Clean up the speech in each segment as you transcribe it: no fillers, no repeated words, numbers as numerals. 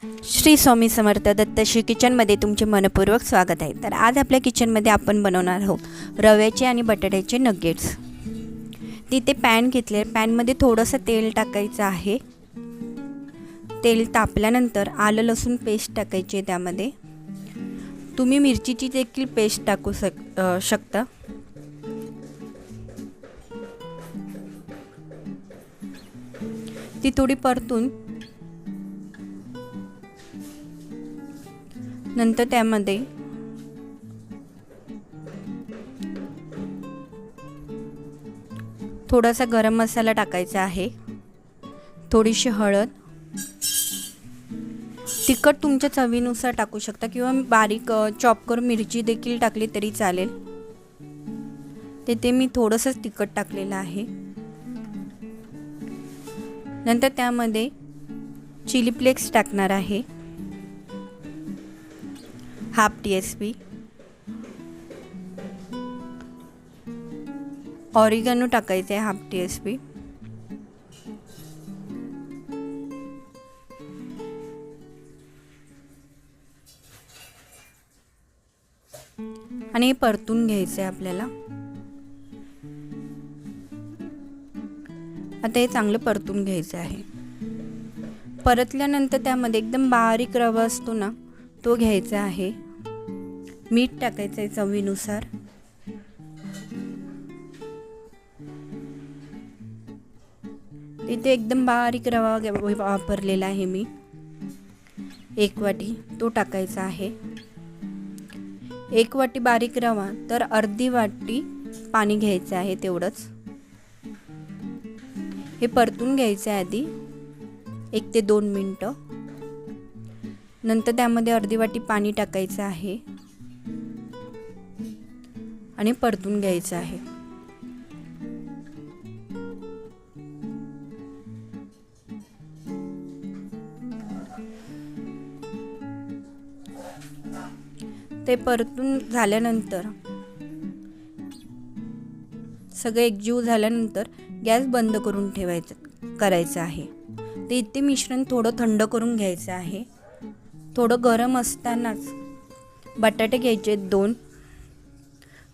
श्री स्वामी समर्थ दत्तश्री किचनमध्ये तुमचे मनपूर्वक स्वागत आहे। तर आज आपल्या किचनमध्ये आपण बनवणार आहोत रव्याचे आणि बटाट्याचे नगेट्स। तिथे पॅन घेतले, पॅनमध्ये थोडंसं तेल टाकायचं आहे। तेल तापल्यानंतर आलं लसूण पेस्ट टाकायची आहे। त्यामध्ये तुम्ही मिरचीची देखील पेस्ट टाकू शकता। ती थोडी परतून नंतर त्यामध्ये थोडासा गरम मसाला टाकायचा आहे, थोडीशी हळद, तिखट तुमच्या चवीनुसार टाकू शकता किंवा बारीक चॉप करून मिरची देखील टाकली तरी चालेल। तिथे मी थोडंसं तिखट टाकलेलं आहे। नंतर त्यामध्ये चिली फ्लेक्स टाकणार आहे, हाफ TSP, ऑरिगॅनो टाकायचे हाफ TSP, आणि हे परतून घ्यायचे आपल्याला। आता हे चांगलं परतून घ्यायचं आहे। परतल्यानंतर त्यामध्ये एकदम बारीक रवा असतो ना, तो घ्यायचा आहे। मीठ टाकायचं आहे चवीनुसार। तिथे एकदम बारीक रवा वापरलेला आहे मी, 1 वाटी तो टाकायचा आहे। 1 वाटी बारीक रवा तर अर्धी वाटी पाणी घ्यायचं आहे, तेवढंच। हे परतून घ्यायचं आहे आधी 1 ते 2 मिनिटं। नंतर त्यामध्ये अर्धी वाटी पाणी टाकायचं आहे आणि परतून घ्यायचं आहे। ते परतून झाल्यानंतर सगळे एकजीव झाल्यानंतर गॅस बंद करून करायचं आहे। ते इथे मिश्रण थोडं थंड करून घ्यायचं आहे। थोडं गरम असतानाच बटाटे घ्यायचे,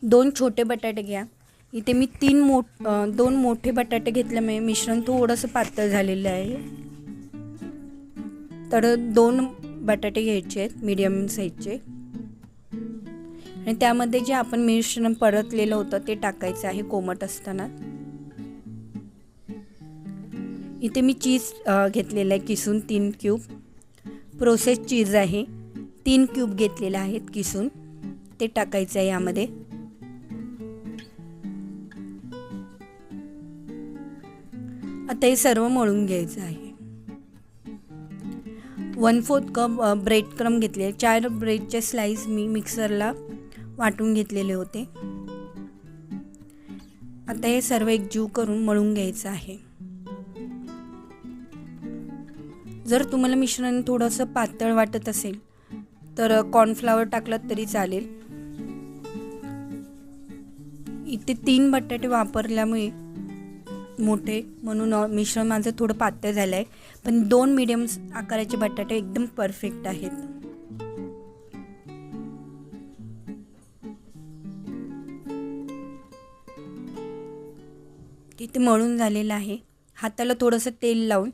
दोन छोटे बटाटे घ्या। इथे मी 2 मोठे बटाटे घेतल्यामुळे मिश्रण थोडंसं पातळ झालेलं आहे, तर 2 बटाटे घ्यायचे आहेत मीडियम साईजचे, आणि त्यामध्ये जे आपण मिश्रण परतलेलं होतं ते टाकायचं आहे कोमट असताना। इथे मी चीज घेतलेलं आहे किसून 3 क्यूब, प्रोसेस चीज आहे, 3 क्यूब घेतलेले आहेत किसून, ते टाकायचं आहे यामध्ये। आता हे सर्व मळून घ्यायचं आहे। 1/4 कप ब्रेड क्रम घेतले, 4 ब्रेडचे स्लाइस मी मिक्सरला वाटून घेतलेले होते। आता हे सर्व एकजीव करून मळून घ्यायचं आहे। जर तुम्हाला मिश्रण थोडंसं पातळ वाटत असेल तर कॉर्नफ्लॉवर टाकलात तरी चालेल। इथे 3 बटाटे वापरल्यामुळे मोठे, म्हणून मिश्रण माझं थोडं पातळ झालं आहे, पण 2 मीडियम आकाराचे बटाटे एकदम परफेक्ट आहेत। इथे मळून झालेलं आहे। हाताला थोडंसं तेल लावून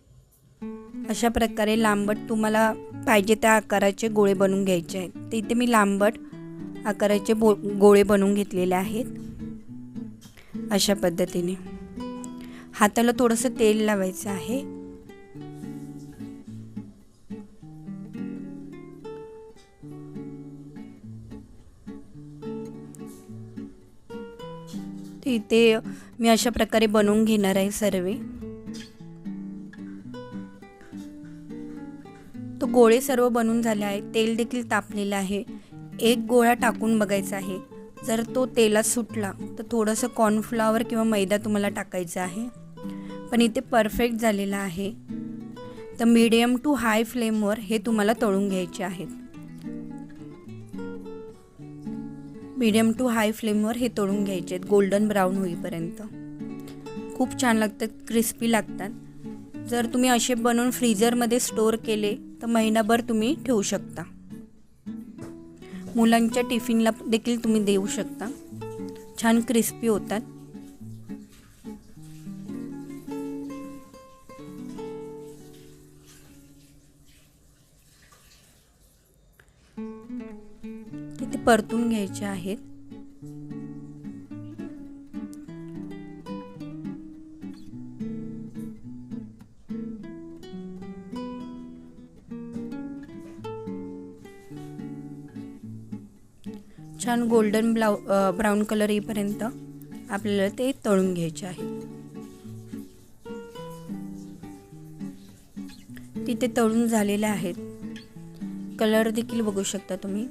अशा प्रकारे लांबट तुम्हाला पाहिजे त्या आकाराचे गोळे बनवून घ्यायचे आहेत। तर इथे मी लांबट आकाराचे गोळे बनवून घेतलेले आहेत। अशा पद्धतीने हाताला थोडंसं तेल लावायचं आहे। इथे मी अशा प्रकारे बनवून घेणार आहे सर्व। तो गोळे सर्व बनवून झाले आहे, तेल देखील तापलेलं आहे। 1 गोळा टाकून बघायचा आहे, जर तो तेलात सुटला तर थोडंसं कॉर्नफ्लॉवर किंवा मैदा तुम्हाला टाकायचं आहे, पण इथे परफेक्ट झालेला आहे। तर मीडियम टू हाय फ्लेमवर हे तुम्हाला तळून घ्यायचे आहेत। मीडियम टू हाय फ्लेमवर हे तळून घ्यायचे आहेत, गोल्डन ब्राऊन होईपर्यंत। खूप छान लागतात, क्रिस्पी लागतात। जर तुम्ही असे बनवून फ्रीजरमध्ये स्टोअर केले तर महिनाभर तुम्ही ठेवू शकता. मुलांच्या टिफिनला देखील तुम्ही देऊ शकता. छान क्रिस्पी होतात. ते परतून घ्यायचे आहेत. छान गोल्डन ब्राऊन कलर येईपर्यंत आपल्याला ते तळून घ्यायचे आहे. तिथे तळून झालेले आहेत. कलर देखील बघू शकता तुम्ही.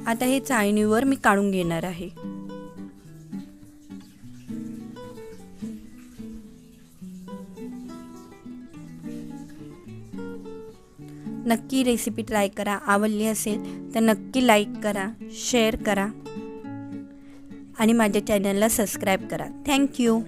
आता हे चाळणीवर मी काढून घेणार आहे. नक्की रेसिपी ट्राय करा. आवडली असेल तर नक्की लाईक करा, शेअर करा आणि माझ्या चॅनलला सबस्क्राईब करा. थँक्यू.